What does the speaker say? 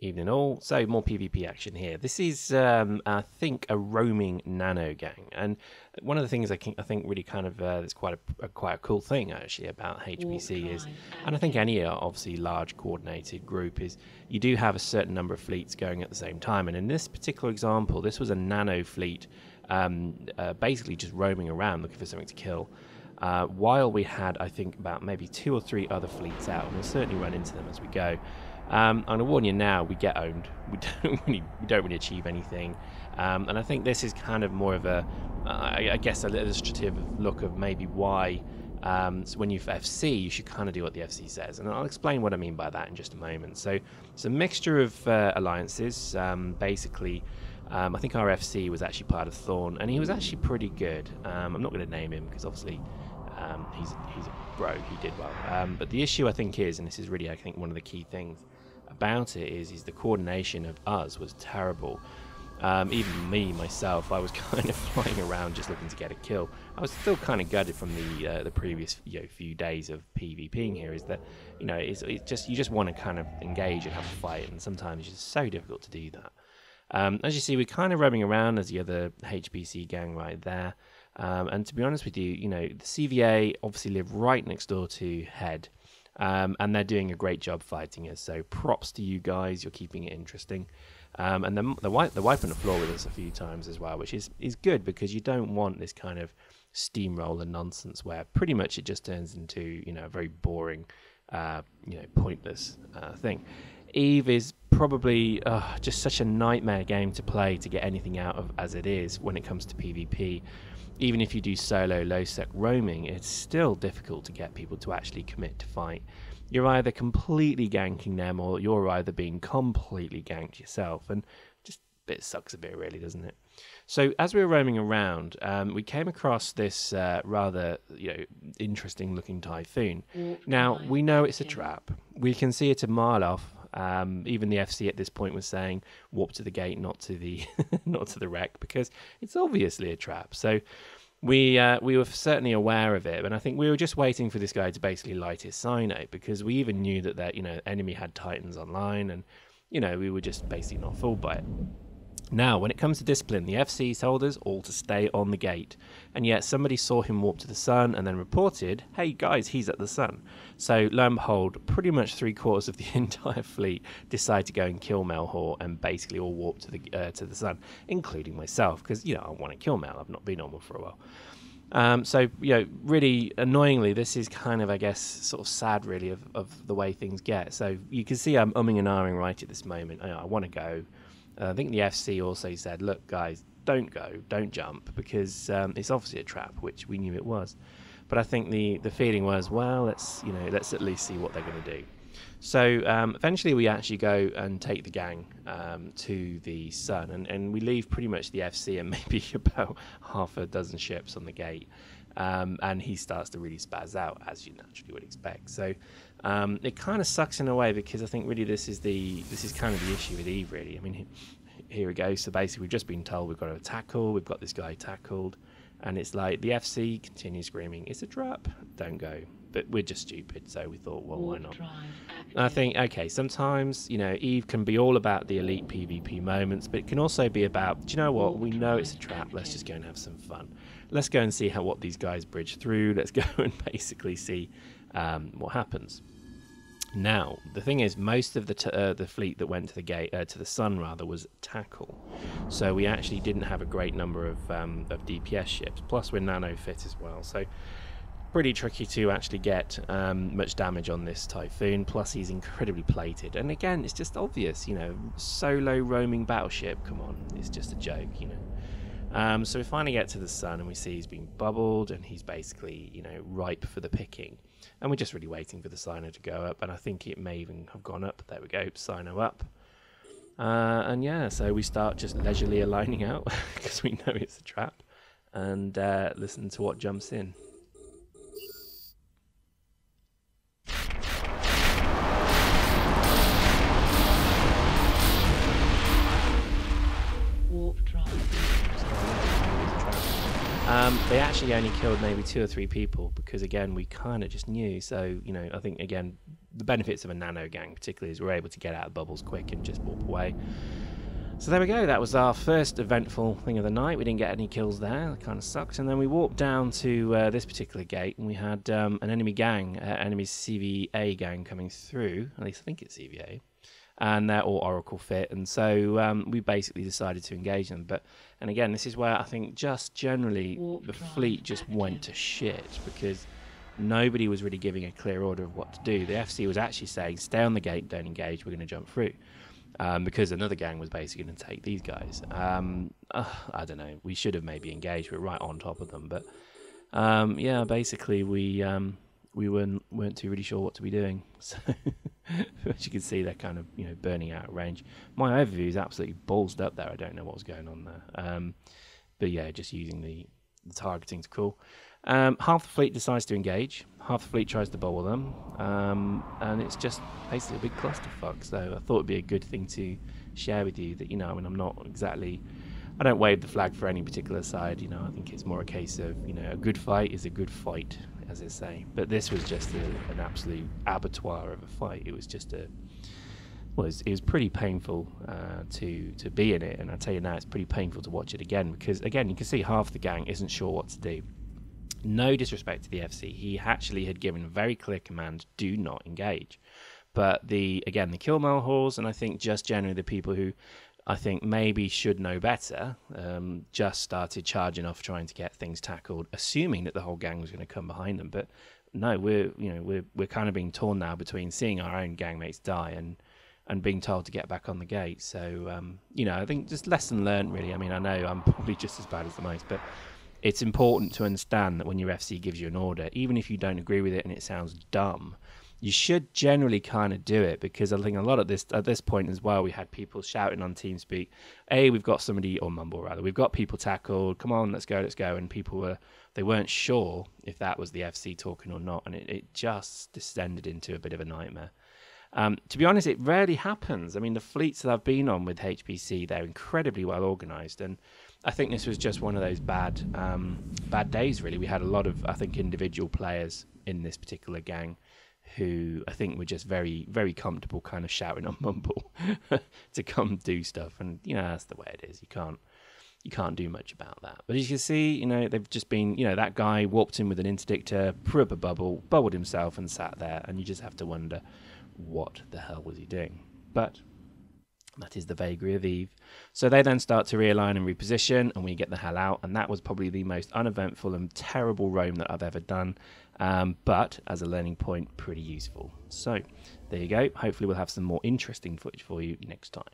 Evening all. So more PvP action here. This is, I think, a roaming nano gang, and one of the things I think really kind of that's quite a cool thing actually about HBC is, and I think any obviously large coordinated group is, you do have a certain number of fleets going at the same time. And in this particular example, this was a nano fleet, basically just roaming around looking for something to kill. While we had, I think, about maybe 2 or 3 other fleets out, and we'll certainly run into them as we go. I'm going to warn you now, we get owned. We don't really achieve anything, and I think this is kind of more of a, I guess, an illustrative look of maybe why. So when you FC, you should kind of do what the FC says, and I'll explain what I mean by that in just a moment. So it's a mixture of alliances. Basically, I think our FC was actually part of Thorn, and he was actually pretty good. I'm not going to name him because obviously he's a bro. He did well. But the issue I think is, and this is really I think one of the key things about it is the coordination of us was terrible. Even me myself, I was kind of flying around just looking to get a kill. I was still kind of gutted from the previous few days of PvPing here. Is that it's just you just want to kind of engage and have a fight, and sometimes it's just so difficult to do that. As you see, we're kind of roaming around as the other HBC gang right there. And to be honest with you, the CVA obviously live right next door to Head. And they're doing a great job fighting us. So props to you guys. You're keeping it interesting. And the wipe on the floor with us a few times as well, which is good because you don't want this kind of steamroller nonsense where pretty much it just turns into a very boring, pointless thing. Eve is probably just such a nightmare game to play to get anything out of as it is when it comes to PvP. Even if you do solo low-sec roaming, it's still difficult to get people to actually commit to fight. You're either completely ganking them or you're either being completely ganked yourself, and just it sucks a bit really, doesn't it? So as we were roaming around, we came across this rather interesting looking Typhoon. Now, we know it's a trap. We can see it a mile off. Even the FC at this point was saying warp to the gate, not to the not to the wreck, because it's obviously a trap. So we were certainly aware of it, and I think we were just waiting for this guy to basically light his cyanide, because we even knew that enemy had Titans online, and we were just basically not fooled by it. Now, when it comes to discipline, the FC told us all to stay on the gate, and yet somebody saw him warp to the sun and then reported, hey guys, he's at the sun. So lo and behold, pretty much 3/4 of the entire fleet decide to go and kill Melhor and basically all warp to the sun, including myself, because I want to kill Mel. I've not been on one for a while. So really annoyingly, this is kind of, I guess, sort of sad really of the way things get. So you can see I'm umming and ahhing right at this moment. I want to go. I think the FC also said, look guys, don't go, don't jump, because it's obviously a trap, which we knew it was. But I think the feeling was, well, let's at least see what they're going to do. So eventually we actually go and take the gang to the sun, and we leave pretty much the FC and maybe about half a dozen ships on the gate. And he starts to really spaz out, as you naturally would expect. So it kind of sucks in a way, because I think really this is kind of the issue with Eve, really. I mean, here we go. So basically, we've just been told we've got to tackle. We've got this guy tackled, and it's like the FC continues screaming, "It's a trap! Don't go!" But we're just stupid, so we thought, well, why not? And I think, okay, sometimes Eve can be all about the elite PvP moments, but it can also be about, do you know what? We know it's a trap. Let's just go and have some fun. Let's go and see what these guys bridge through. Let's go and basically see what happens. Now, the thing is, most of the fleet that went to the gate, to the sun rather, was tackle. So we actually didn't have a great number of DPS ships. Plus, we're nano fit as well. So pretty tricky to actually get much damage on this Typhoon. Plus, he's incredibly plated. And again, it's just obvious, solo roaming battleship. Come on, it's just a joke, So we finally get to the sun and we see he's been bubbled and he's basically, ripe for the picking. And we're just really waiting for the Cyno to go up, and I think it may even have gone up. There we go, Cyno up. And yeah, so we start just leisurely aligning out because we know it's a trap, and listen to what jumps in. They actually only killed maybe 2 or 3 people because, again, we kind of just knew. So, I think, again, the benefits of a nano gang, particularly, is we're able to get out of bubbles quick and just warp away. So there we go. That was our first eventful thing of the night. We didn't get any kills there. That kind of sucks. And then we walked down to this particular gate, and we had an enemy gang, enemy CVA gang coming through. At least I think it's CVA, and they're all Oracle fit. And so we basically decided to engage them. And again, this is where I think just generally the fleet just went to shit, because nobody was really giving a clear order of what to do. The FC was actually saying, stay on the gate, don't engage, we're going to jump through. Because another gang was basically going to take these guys. I don't know. We should have maybe engaged. We're right on top of them. But yeah, basically we weren't too really sure what to be doing. So as you can see, they're kind of burning out of range. My overview is absolutely ballsed up there. I don't know what was going on there. But yeah, just using the targeting's cool. Half the fleet decides to engage. Half the fleet tries to bubble them. And it's just basically a big clusterfuck. So I thought it'd be a good thing to share with you that, I mean, I don't wave the flag for any particular side. I think it's more a case of, a good fight is a good fight, as they say. But this was just an absolute abattoir of a fight. It was just it was pretty painful to be in it. And I tell you now, it's pretty painful to watch it again, because, again, you can see half the gang isn't sure what to do. No disrespect to the FC, he actually had given a very clear command: do not engage. But the kill Malhors, and I think just generally the people who I think maybe should know better, just started charging off, trying to get things tackled, assuming that the whole gang was going to come behind them. But no, we're kind of being torn now between seeing our own gangmates die and being told to get back on the gate. So I think just lesson learned, really. I mean, I know I'm probably just as bad as the most, but it's important to understand that when your FC gives you an order, even if you don't agree with it and it sounds dumb, you should generally kind of do it, because I think a lot of this at this point as well, we had people shouting on TeamSpeak, "Hey, we've got somebody," or Mumble rather, "we've got people tackled. Come on, let's go," and people weren't sure if that was the FC talking or not, and it just descended into a bit of a nightmare. To be honest, it rarely happens. I mean, the fleets that I've been on with HPC, they're incredibly well organised, and I think this was just one of those bad days, really. We had a lot of, I think, individual players in this particular gang who I think were just very, very comfortable kind of shouting on Mumble to come do stuff. And, that's the way it is. You can't do much about that. But as you can see, they've just been, that guy warped in with an interdictor, threw up a bubble, bubbled himself and sat there. And you just have to wonder, what the hell was he doing? But that is the vagary of Eve. So they then start to realign and reposition, and we get the hell out. And that was probably the most uneventful and terrible roam that I've ever done. But as a learning point, pretty useful. So there you go. Hopefully we'll have some more interesting footage for you next time.